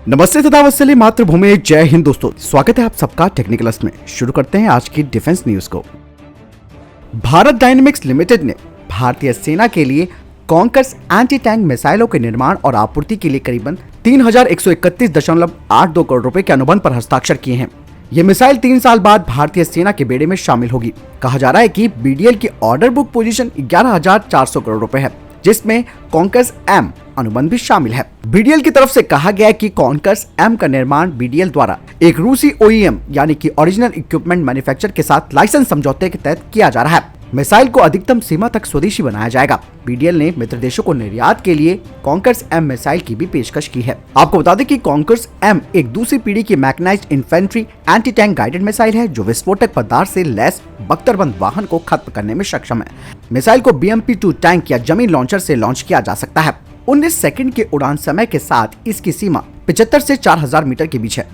नमस्ते तथा वत्सली मातृभूमि, जय हिंद दोस्तों। स्वागत है आप सबका टेक्निकल्स में। शुरू करते हैं आज की डिफेंस न्यूज को। भारत डायनेमिक्स लिमिटेड ने भारतीय सेना के लिए कॉन्कर्स एंटी टैंक मिसाइलों के निर्माण और आपूर्ति के लिए करीबन 3131.82 करोड़ रुपए के अनुबंध पर हस्ताक्षर किए हैं। ये मिसाइल 3 साल बाद भारतीय सेना के बेड़े में शामिल होगी। कहा जा रहा है कि बीडीएल की ऑर्डर बुक पोजीशन 11,400 करोड़ रुपए है, जिसमें कॉन्कर्स एम अनुबंध भी शामिल है। बीडीएल की तरफ से कहा गया है कि कॉन्कर्स एम का निर्माण बीडीएल द्वारा एक रूसी ओईएम यानी कि ओरिजिनल इक्विपमेंट मैन्युफैक्चरर के साथ लाइसेंस समझौते के तहत किया जा रहा है। मिसाइल को अधिकतम सीमा तक स्वदेशी बनाया जाएगा। बीडीएल ने मित्र देशों को निर्यात के लिए कॉन्कर्स एम मिसाइल की भी पेशकश की है। आपको बता दें कि कॉन्कर्स एम एक दूसरी पीढ़ी की mechanised infantry anti tank guided missile है, जो विस्फोटक पदार्थ से लैस बख्तरबंद वाहन को खत्म करने में सक्षम है। मिसाइल को BMP-2 टैंक या जमीन लॉन्चर से लॉन्च किया जा सकता है। 19 सेकंड के उड़ान समय के साथ इसकी सीमा 75 से 4000 मीटर के बीच है।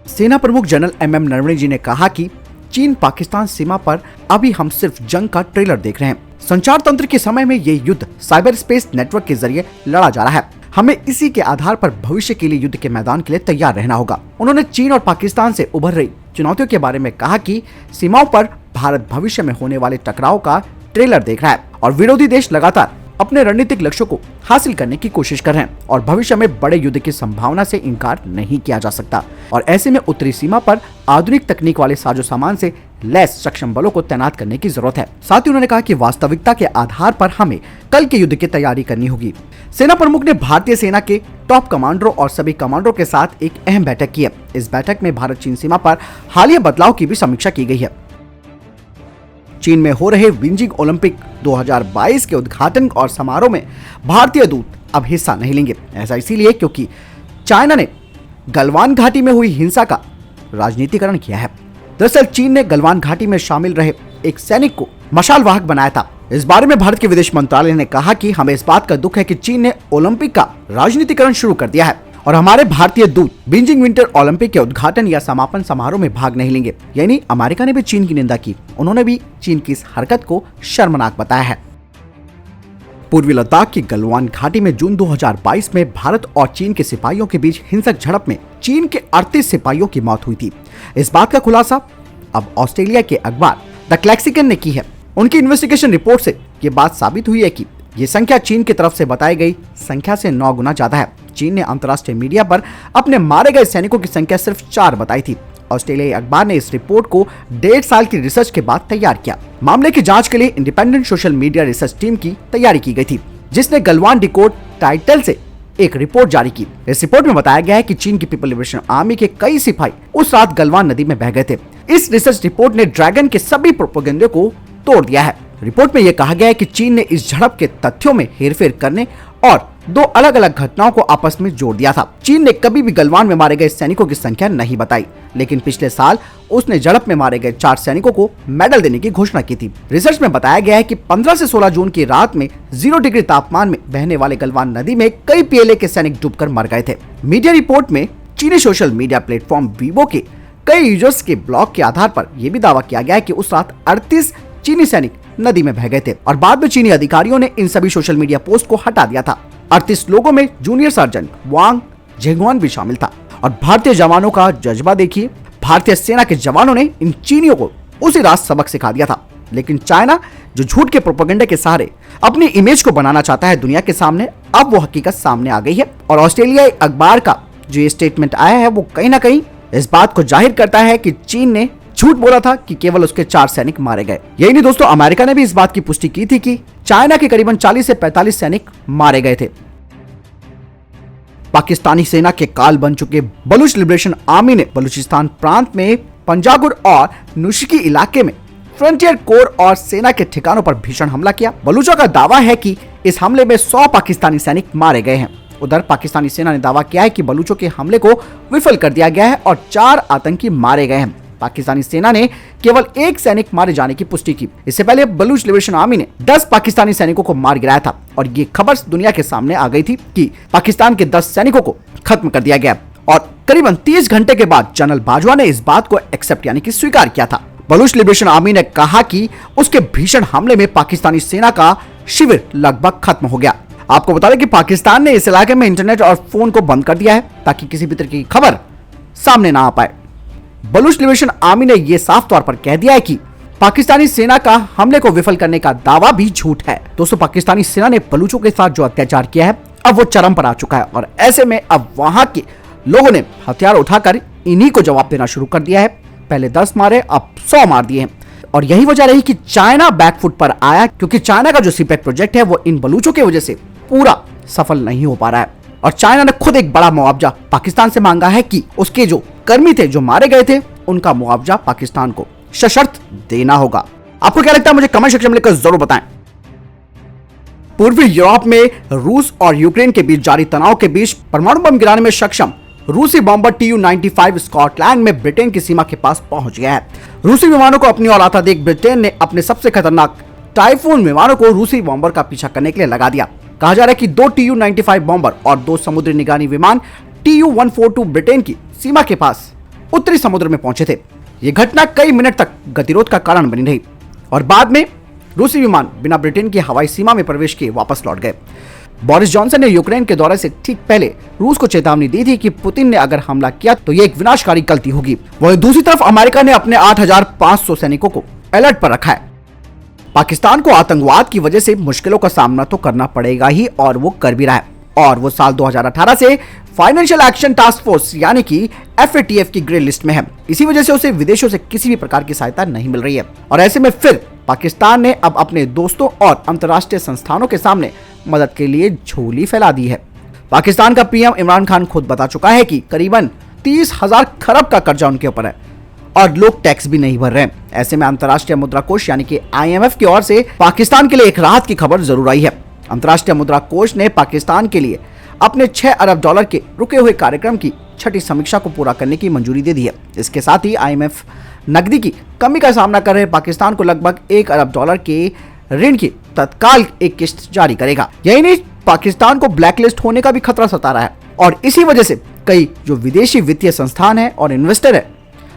सेना प्रमुख जनरल MM नरवणे जी ने कहा कि चीन पाकिस्तान सीमा पर अभी हम सिर्फ जंग का ट्रेलर देख रहे हैं। संचार तंत्र के समय में ये युद्ध साइबर स्पेस नेटवर्क के जरिए लड़ा जा रहा है। हमें इसी के आधार पर भविष्य के लिए युद्ध के मैदान के लिए तैयार रहना होगा। उन्होंने चीन और पाकिस्तान से उभर रही चुनौतियों के बारे में कहा कि सीमाओं पर भारत भविष्य में होने वाले टकराव का ट्रेलर देख रहा है और विरोधी देश लगातार अपने रणनीतिक लक्ष्यों को हासिल करने की कोशिश कर रहे हैं और भविष्य में बड़े युद्ध की संभावना से इनकार नहीं किया जा सकता। और ऐसे में उत्तरी सीमा पर आधुनिक तकनीक वाले साजो सामान से लैस सक्षम बलों को तैनात करने की जरूरत है। साथ ही उन्होंने कहा कि वास्तविकता के आधार पर हमें कल के युद्ध की तैयारी करनी होगी। सेना प्रमुख ने भारतीय सेना के टॉप कमांडरों और सभी कमांडरों के साथ एक अहम बैठक की है। इस बैठक में भारत चीन सीमा पर हालिया बदलाव की भी समीक्षा की गई है। चीन में हो रहे बीजिंग ओलंपिक 2022 के उद्घाटन और समारोह में भारतीय दूत अब हिस्सा नहीं लेंगे। ऐसा इसीलिए क्योंकि चाइना ने गलवान घाटी में हुई हिंसा का राजनीतिकरण किया है। दरअसल चीन ने गलवान घाटी में शामिल रहे एक सैनिक को मशाल वाहक बनाया था। इस बारे में भारत के विदेश मंत्रालय ने कहा कि हमें इस बात का दुख है कि चीन ने ओलंपिक का राजनीतिकरण शुरू कर दिया है और हमारे भारतीय दूत बीजिंग विंटर ओलंपिक के उद्घाटन या समापन समारोह में भाग नहीं लेंगे। यानी अमेरिका ने भी चीन की निंदा की। उन्होंने भी चीन की इस हरकत को शर्मनाक बताया है। पूर्वी लद्दाख की गलवान घाटी में जून 2022 में भारत और चीन के सिपाहियों के बीच हिंसक झड़प में चीन के 38 सिपाहियों की मौत हुई थी। इस बात का खुलासा अब ऑस्ट्रेलिया के अखबार द क्लैक्सिकन ने की है। उनकी इन्वेस्टिगेशन रिपोर्ट से ये बात साबित हुई है कि ये संख्या चीन की तरफ से बताई गई संख्या से 9 गुना ज्यादा है। चीन ने अंतर्राष्ट्रीय मीडिया पर अपने मारे गए सैनिकों की संख्या सिर्फ 4 बताई थी। ऑस्ट्रेलियाई अखबार ने इस रिपोर्ट को 1.5 साल की रिसर्च के बाद तैयार किया। मामले की जांच के लिए independent social media research team की तैयारी की गई थी, जिसने गलवान डिकोड टाइटल से एक रिपोर्ट जारी की। इस रिपोर्ट में बताया गया है कि चीन की पीपल लिबरेशन आर्मी के कई सिपाही उस रात गलवान नदी में बह गए थे। इस रिसर्च रिपोर्ट ने ड्रैगन के सभी प्रोपेगेंडे को तोड़ दिया है। रिपोर्ट में यह कहा गया है कि चीन ने इस झड़प के तथ्यों में हेरफेर करने और 2 अलग अलग घटनाओं को आपस में जोड़ दिया था। चीन ने कभी भी गलवान में मारे गए सैनिकों की संख्या नहीं बताई, लेकिन पिछले साल उसने झड़प में मारे गए 4 सैनिकों को मेडल देने की घोषणा की थी। रिसर्च में बताया गया है कि 15 से 16 जून की रात में 0 डिग्री तापमान में बहने वाले गलवान नदी में कई PLA के सैनिक डूबकर मर गए थे। मीडिया रिपोर्ट में चीनी सोशल मीडिया प्लेटफॉर्म वीबो के कई यूजर्स के ब्लॉग के आधार पर यह भी दावा किया गया है कि उस रात 38 चीनी सैनिक नदी में बह गए थे और बाद में चीनी अधिकारियों ने इन सभी सोशल मीडिया पोस्ट को हटा दिया था। 38 लोगों में जूनियर सर्जन वांग झेंगवान भी शामिल था। और भारतीय जवानों का जज्बा देखिए। भारतीय सेना के जवानों ने इन चीनियों को उसी रात सबक सिखा दिया था। लेकिन चाइना जो झूठ के प्रोपेगेंडा के सहारे अपनी इमेज को बनाना चाहता है दुनिया के सामने, अब वो हकीकत सामने आ गई है। और ऑस्ट्रेलियाई अखबार का जो ये स्टेटमेंट आया है वो कहीं ना कहीं इस बात को जाहिर करता है कि चीन ने झूठ बोला था कि केवल उसके 4 सैनिक मारे गए। यही नहीं दोस्तों, अमेरिका ने भी इस बात की पुष्टि की थी कि चाइना के करीबन 40 से 45 सैनिक मारे गए थे। पाकिस्तानी सेना के काल बन चुके बलूच लिबरेशन आर्मी ने बलूचिस्तान प्रांत में पंजागुर और नुशकी इलाके में फ्रंटियर कोर और सेना के ठिकानों पर भीषण हमला किया। बलूचों का दावा है कि इस हमले में 100 पाकिस्तानी सैनिक मारे गए हैं। उधर पाकिस्तानी सेना ने दावा किया है कि बलूचों के हमले को विफल कर दिया गया है और 4 आतंकी मारे गए हैं। पाकिस्तानी सेना ने केवल 1 सैनिक मारे जाने की पुष्टि की। इससे पहले बलूच लिबरेशन आर्मी ने 10 पाकिस्तानी सैनिकों को मार गिराया था और ये खबर दुनिया के सामने आ गई थी कि पाकिस्तान के 10 सैनिकों को खत्म कर दिया गया। और करीबन 30 घंटे के बाद जनरल बाजवा ने इस बात को एक्सेप्ट यानी कि स्वीकार किया था। बलूच लिबरेशन आर्मी ने कहा कि उसके भीषण हमले में पाकिस्तानी सेना का शिविर लगभग खत्म हो गया। आपको बता दें कि पाकिस्तान ने इस इलाके में इंटरनेट और फोन को बंद कर दिया है ताकि किसी भी तरह की खबर सामने ना आ पाए। बलूच लिबरेशन आर्मी ने यह साफ तौर पर कह दिया है कि पाकिस्तानी सेना का हमले को विफल करने का दावा भी झूठ है। दोस्तों, पाकिस्तानी सेना ने बलूचों के साथ जो अत्याचार किया है अब वो चरम पर आ चुका है और ऐसे में अब वहां के लोगों ने हथियार उठाकर इन्हीं को जवाब देना शुरू कर दिया है। पहले 10 मारे, अब 100 मार दिए हैं और यही वजह रही कि चाइना बैकफुट पर आया, क्योंकि चाइना का जो सीपेक प्रोजेक्ट है वो इन बलूचों की वजह से पूरा सफल नहीं हो पा रहा है और चाइना ने खुद एक बड़ा मुआवजा पाकिस्तान से मांगा है कि उसके जो कर्मी थे जो मारे गए थे उनका मुआवजा पाकिस्तान को सशर्त देना होगा। आपको क्या लगता है मुझे कमेंट सेक्शन में लिखकर जरूर बताएं। पूर्वी यूरोप में रूस और यूक्रेन के बीच जारी तनाव के बीच परमाणु बम गिराने में सक्षम रूसी बॉम्बर Tu-95 स्कॉटलैंड में ब्रिटेन की सीमा के पास पहुंच गया है। रूसी विमानों को अपनी ओर आता देख ब्रिटेन ने अपने सबसे खतरनाक टाइफून विमानों को रूसी बॉम्बर का पीछा करने के लिए लगा दिया। कहा जा रहा है कि 2 Tu-95 बॉम्बर और 2 समुद्री निगरानी विमान Tu-142 ब्रिटेन की सीमा के पास उत्तरी समुद्र में पहुंचे थे। यह घटना कई मिनट तक गतिरोध का कारण बनी रही और बाद में रूसी विमान बिना ब्रिटेन की हवाई सीमा में प्रवेश किए वापस लौट गए। बोरिस जॉनसन ने यूक्रेन के दौरे से ठीक पहले रूस को चेतावनी दी थी कि पुतिन ने अगर हमला किया तो यह एक विनाशकारी गलती होगी। वहीं दूसरी तरफ अमेरिका ने अपने 8,500 सैनिकों को अलर्ट पर रखा है। पाकिस्तान को आतंकवाद की वजह से मुश्किलों का सामना तो करना पड़ेगा ही और वो कर भी रहा है और वो साल 2018 से फाइनेंशियल एक्शन टास्क फोर्स यानी कि FATF की ग्रे लिस्ट में है। इसी वजह से उसे विदेशों से किसी भी प्रकार की सहायता नहीं मिल रही है और ऐसे में फिर पाकिस्तान ने अब अपने दोस्तों और अंतर्राष्ट्रीय संस्थानों के सामने मदद के लिए झोली फैला दी है। पाकिस्तान का PM इमरान खान खुद बता चुका है कि करीबन 30,000 खरब का कर्जा उनके ऊपर है और लोग टैक्स भी नहीं भर रहे हैं। ऐसे में अंतर्राष्ट्रीय मुद्रा कोष यानी कि IMF की ओर से पाकिस्तान के लिए एक राहत की खबर जरूर आई है। अंतर्राष्ट्रीय मुद्रा कोष ने पाकिस्तान के लिए अपने $6 अरब के रुके हुए कार्यक्रम की छठी समीक्षा को पूरा करने की मंजूरी दे दी है। इसके साथ ही IMF नकदी की कमी का सामना कर रहे पाकिस्तान को लगभग $1 अरब के ऋण की तत्काल एक किस्त जारी करेगा। यही नहीं, पाकिस्तान को ब्लैकलिस्ट होने का भी खतरा सता रहा है और इसी वजह से कई जो विदेशी वित्तीय संस्थान है और इन्वेस्टर है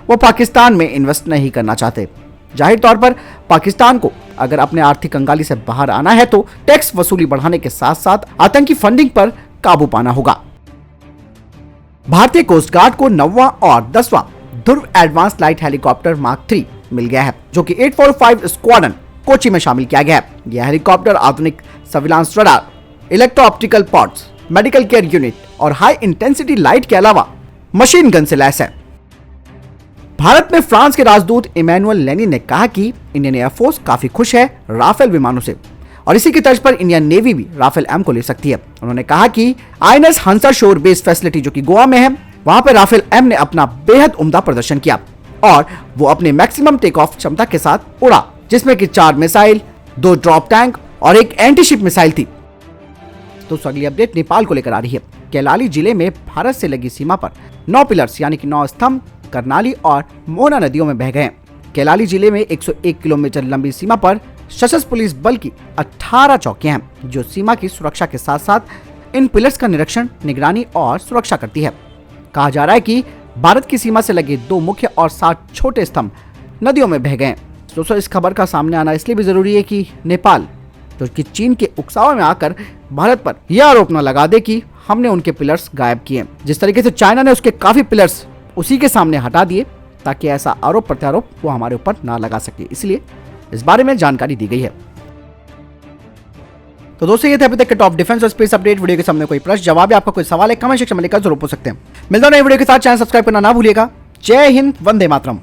वो पाकिस्तान में इन्वेस्ट नहीं करना चाहते। जाहिर तौर पर पाकिस्तान को अगर अपने आर्थिक कंगाली से बाहर आना है तो टैक्स वसूली बढ़ाने के साथ साथ आतंकी फंडिंग पर काबू पाना होगा। भारतीय कोस्ट गार्ड को 9वां और 10वां ध्रुव एडवांस लाइट हेलीकॉप्टर मार्क 3 मिल गया है जो कि 845 स्क्वाड्रन कोची में शामिल किया गया है। यह हेलीकॉप्टर आधुनिक surveillance radar, electro optical pods, medical care unit और हाई इंटेंसिटी लाइट के अलावा मशीन गन से लैस है। भारत में फ्रांस के राजदूत इमैनुअल लेनी ने कहा कि इंडियन एयरफोर्स काफी खुश है राफेल विमानों से और इसी की तर्ज पर इंडियन नेवी भी राफेल M को ले सकती है। उन्होंने कहा कि INS हंसा शोर बेस फैसिलिटी जो कि गोवा में है वहां पर राफेल M ने अपना बेहद उम्दा प्रदर्शन किया और वो अपने मैक्सिमम टेक ऑफ क्षमता के साथ उड़ा, जिसमें कि 4 मिसाइल, 2 ड्रॉप टैंक और एक एंटीशिप मिसाइल थी। तो अगली अपडेट नेपाल को लेकर आ रही है। कैलाली जिले में भारत से लगी सीमा पर 9 पिलर्स यानी कि 9 स्तंभ करनाली और मोहना नदियों में बह गए। कैलाली जिले में 101 किलोमीटर लंबी सीमा पर सशस्त्र पुलिस बल की 18 चौकियां हैं जो सीमा की सुरक्षा के साथ साथ इन पिलर्स का निरीक्षण, निगरानी और सुरक्षा करती है। कहा जा रहा है कि भारत की सीमा से लगे 2 मुख्य और 7 छोटे स्तंभ नदियों में बह गए। दोस्तों, इस खबर का सामने आना इसलिए भी जरूरी है कि नेपाल जो कि चीन के उकसावे में आकर भारत पर यह आरोप न लगा दे कि हमने उनके पिलर्स गायब किए। जिस तरीके से चाइना ने उसके काफी पिलर्स उसी के सामने हटा दिए ताकि ऐसा आरोप प्रत्यारोप वो हमारे ऊपर ना लगा सके, इसलिए इस बारे में जानकारी दी गई है। तो दोस्तों, ये थे अभी तक के टॉप डिफेंस और स्पेस अपडेट। वीडियो के सामने कोई प्रश्न, जवाब या आपका कोई सवाल है कमेंट सेक्शन में लिखकर जरूर पूछ सकते हैं। मिलता है नई वीडियो के साथ। चैनल सब्सक्राइब करना ना भूलिएगा। जय हिंद, वंदे मातरम।